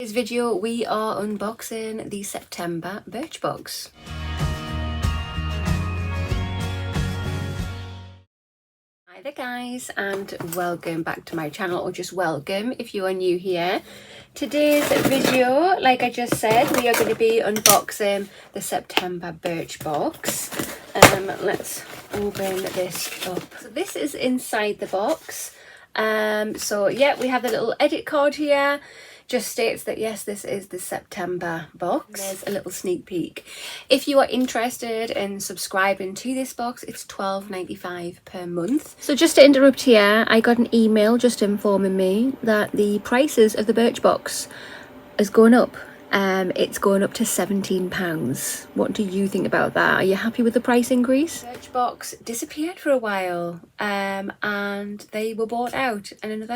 In this video we are unboxing the September BirchBox. Hi there guys, and welcome back to my channel, or just welcome if you are new here. Today's video, like I just said, we are going to be unboxing the September BirchBox. Let's open this up. So this is inside the box. So yeah, we have the little edit card here. Just states that yes, this is the September box. There's a little sneak peek. If you are interested in subscribing to this box, it's $12.95 per month. So just to interrupt here, I got an email just informing me that the prices of the BirchBox is going up. It's going up to £17. What do you think about that? Are you happy with the price increase? BirchBox disappeared for a while, and they were bought out, and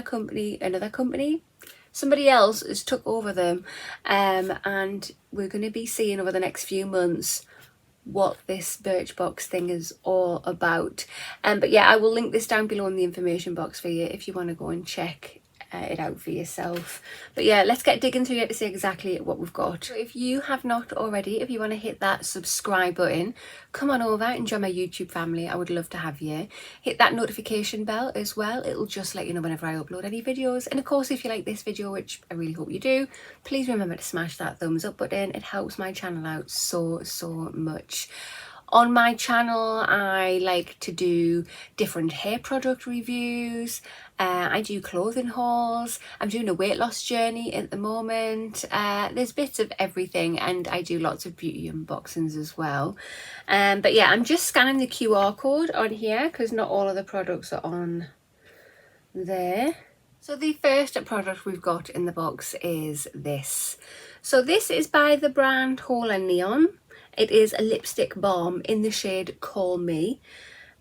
somebody else has took over them, and we're going to be seeing over the next few months what this BirchBox thing is all about. But yeah, I will link this down below in the information box for you if you want to go and check it out for yourself. But yeah, let's get digging through it to see exactly what we've got. So if you have not already, if you want to hit that subscribe button, come on over and join my YouTube family. I would love to have you. Hit that notification bell as well. It'll just let you know whenever I upload any videos. And of course, if you like this video, which I really hope you do, please remember to smash that thumbs up button. It helps my channel out so much. On my channel, I like to do different hair product reviews. I do clothing hauls. I'm doing a weight loss journey at the moment. There's bits of everything, and I do lots of beauty unboxings as well. But yeah, I'm just scanning the QR code on here because not all of the products are on there. So the first product we've got in the box is this. So this is by the brand Hola Neon. It is a lipstick balm in the shade Call Me.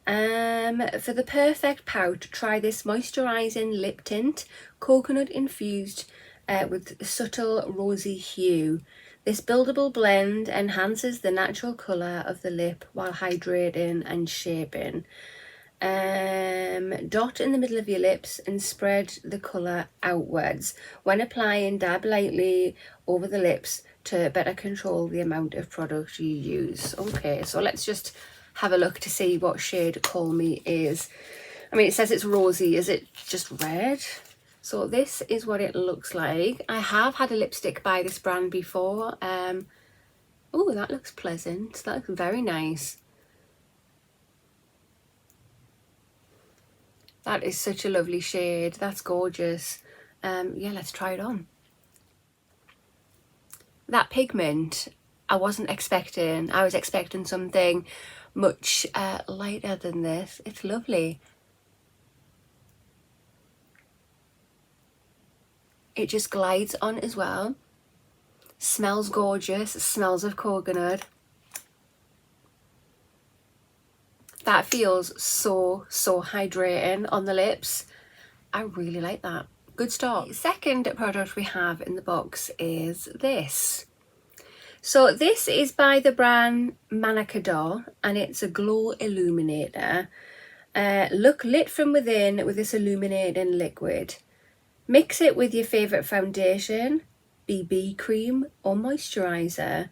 For the perfect pout, try this moisturising lip tint, coconut infused with subtle rosy hue. This buildable blend enhances the natural colour of the lip while hydrating and shaping. Dot in the middle of your lips and spread the colour outwards. When applying, dab lightly over the lips to better control the amount of product you use. Okay, so let's just have a look to see what shade Call Me is. I mean, it says it's rosy. Is it just red? So this is what it looks like. I have had a lipstick by this brand before. Oh, that looks pleasant. That looks very nice. That is such a lovely shade. That's gorgeous. Yeah, let's try it on. That pigment, I wasn't expecting. I was expecting something much lighter than this. It's lovely. It just glides on as well. Smells gorgeous. It smells of coconut. That feels so hydrating on the lips. I really like that. Good start. The second product we have in the box is this. So this is by the brand Manacador, and it's a glow illuminator. Look lit from within with this illuminating liquid. Mix it with your favourite foundation, BB cream or moisturiser,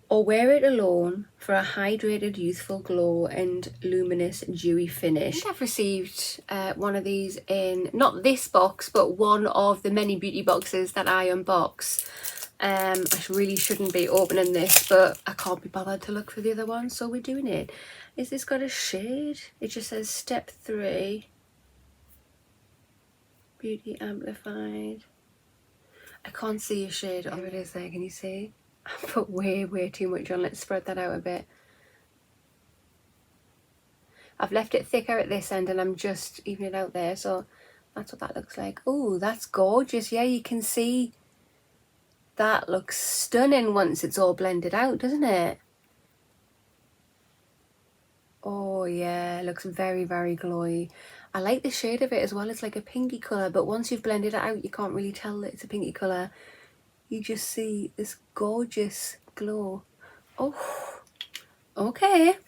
or wear it alone for a hydrated, youthful glow and luminous, dewy finish. I think I've received one of these in, not this box, but one of the many beauty boxes that I unbox. I really shouldn't be opening this, but I can't be bothered to look for the other one, so we're doing it. Is this got a shade? It just says step 3. Beauty amplified. I can't see a shade. Oh, it is there. Can you see? I put way too much on. Let's spread that out a bit. I've left it thicker at this end and I'm just evening it out there, so that's what that looks like. Oh, that's gorgeous. Yeah, you can see that looks stunning once it's all blended out, doesn't it? Oh yeah, it looks very glowy. I like the shade of it as well. It's like a pinky colour, but once you've blended it out, you can't really tell that it's a pinky colour. You just see this gorgeous glow. Oh, okay.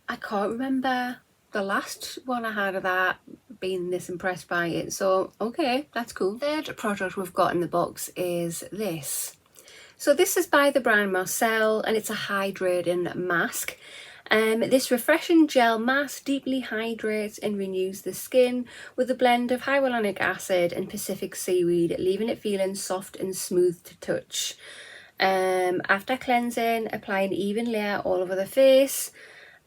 I can't remember the last one I had of that, been this impressed by it, so okay, that's cool. Third product we've got in the box is this. So this is by the brand Marcelle, and it's a hydrating mask. This refreshing gel mask deeply hydrates and renews the skin with a blend of hyaluronic acid and Pacific seaweed, leaving it feeling soft and smooth to touch. After cleansing, apply an even layer all over the face.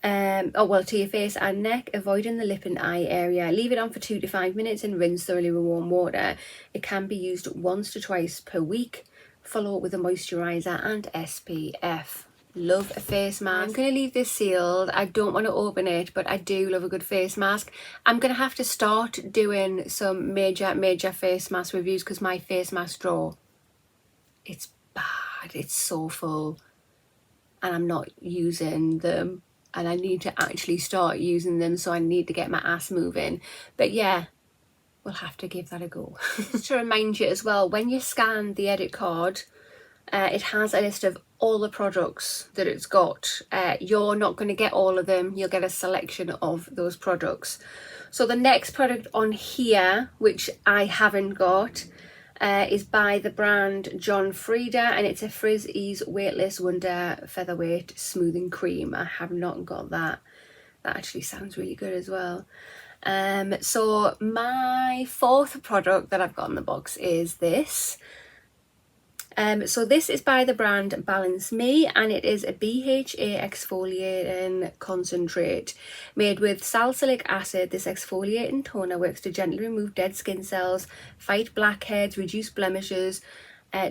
To your face and neck, avoiding the lip and eye area. Leave it on for 2 to 5 minutes and rinse thoroughly with warm water. It can be used once to twice per week. Follow with a moisturiser and SPF. Love a face mask. I'm going to leave this sealed. I don't want to open it, but I do love a good face mask. I'm going to have to start doing some major face mask reviews because my face mask drawer, it's bad. It's so full and I'm not using them. And I need to actually start using them, so I need to get my ass moving. But yeah, we'll have to give that a go. Just to remind you as well, when you scan the edit card, it has a list of all the products that it's got. You're not going to get all of them, you'll get a selection of those products. So the next product on here, which I haven't got, is by the brand John Frieda, and it's a Frizz Ease Weightless Wonder Featherweight Smoothing Cream. I have not got that. That actually sounds really good as well. So my fourth product that I've got in the box is this. So this is by the brand Balance Me, and it is a BHA exfoliating concentrate made with salicylic acid. This exfoliating toner works to gently remove dead skin cells, fight blackheads, reduce blemishes,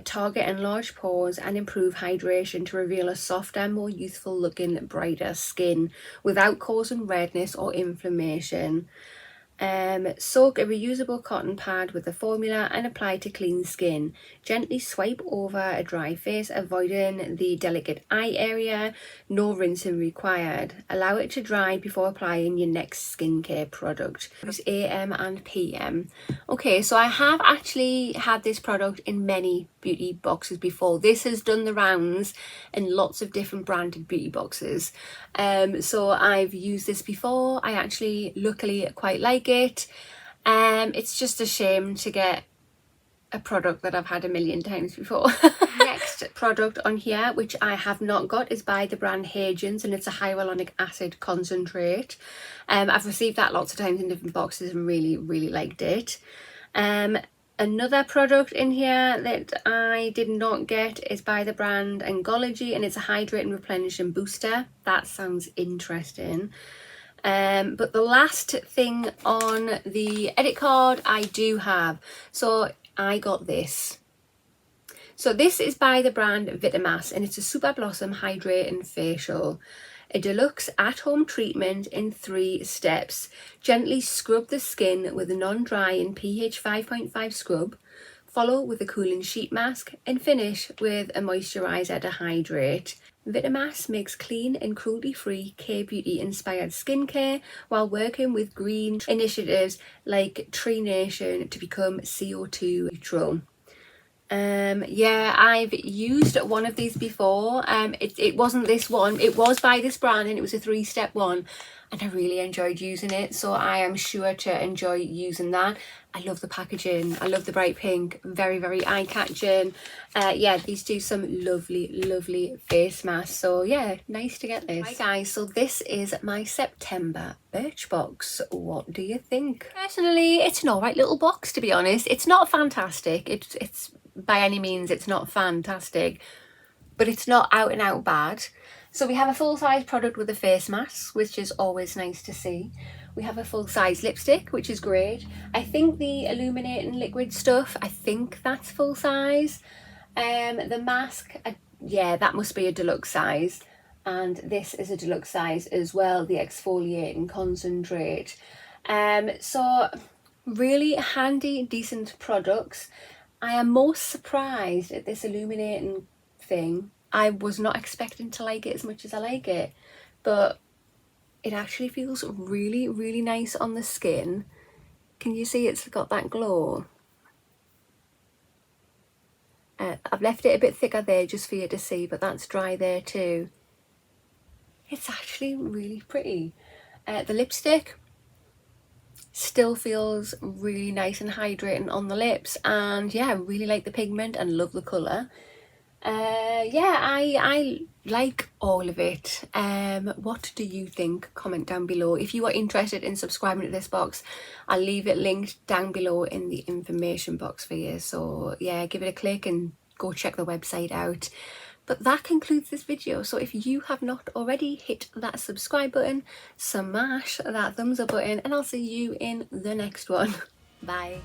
target enlarged pores, and improve hydration to reveal a softer, more youthful looking, brighter skin without causing redness or inflammation. Soak a reusable cotton pad with the formula and apply to clean skin. Gently swipe over a dry face, avoiding the delicate eye area. No rinsing required. Allow it to dry before applying your next skincare product. Use AM and PM. Okay, so I have actually had this product in many beauty boxes before. This has done the rounds in lots of different branded beauty boxes. So I've used this before. I actually luckily quite like it. It's just a shame to get a product that I've had a million times before. Next product on here, which I have not got, is by the brand Hagens, and it's a hyaluronic acid concentrate. I've received that lots of times in different boxes and really liked it. Another product in here that I did not get is by the brand Angology, and it's a hydrate and replenish and booster. That sounds interesting. But the last thing on the edit card I do have. So I got this. So this is by the brand Vitamasques, and it's a Super Blossom Hydrating Facial. A deluxe at-home treatment in 3 steps. Gently scrub the skin with a non-dry and pH 5.5 scrub. Follow with a cooling sheet mask and finish with a moisturiser to hydrate. Vitamasques makes clean and cruelty-free K-beauty inspired skincare while working with green initiatives like Tree Nation to become CO2 neutral. Yeah, I've used one of these before. It wasn't this one, it was by this brand, and it was a 3-step one, and I really enjoyed using it, so I am sure to enjoy using that. I love the packaging, I love the bright pink, very eye-catching. Yeah, these do some lovely face masks, so yeah, nice to get this. Hi guys, so this is my September Birchbox. What do you think? Personally, it's an alright little box, to be honest. It's not fantastic, it's by any means, it's not fantastic, but it's not out and out bad. So we have a full-size product with a face mask, which is always nice to see. We have a full-size lipstick, which is great. I think the illuminating liquid stuff, I think that's full size. The mask, yeah, that must be a deluxe size. And this is a deluxe size as well, the exfoliating concentrate. So really handy, decent products. I am most surprised at this illuminating thing. I was not expecting to like it as much as I like it, but it actually feels really nice on the skin. Can you see it's got that glow? I've left it a bit thicker there just for you to see, but that's dry there too. It's actually really pretty. The lipstick, still feels really nice and hydrating on the lips, and yeah, I really like the pigment and love the colour. Yeah, I like all of it. What do you think? Comment down below. If you are interested in subscribing to this box, I'll leave it linked down below in the information box for you. So yeah, give it a click and go check the website out. But that concludes this video. So if you have not already, hit that subscribe button, smash that thumbs up button, and I'll see you in the next one. Bye.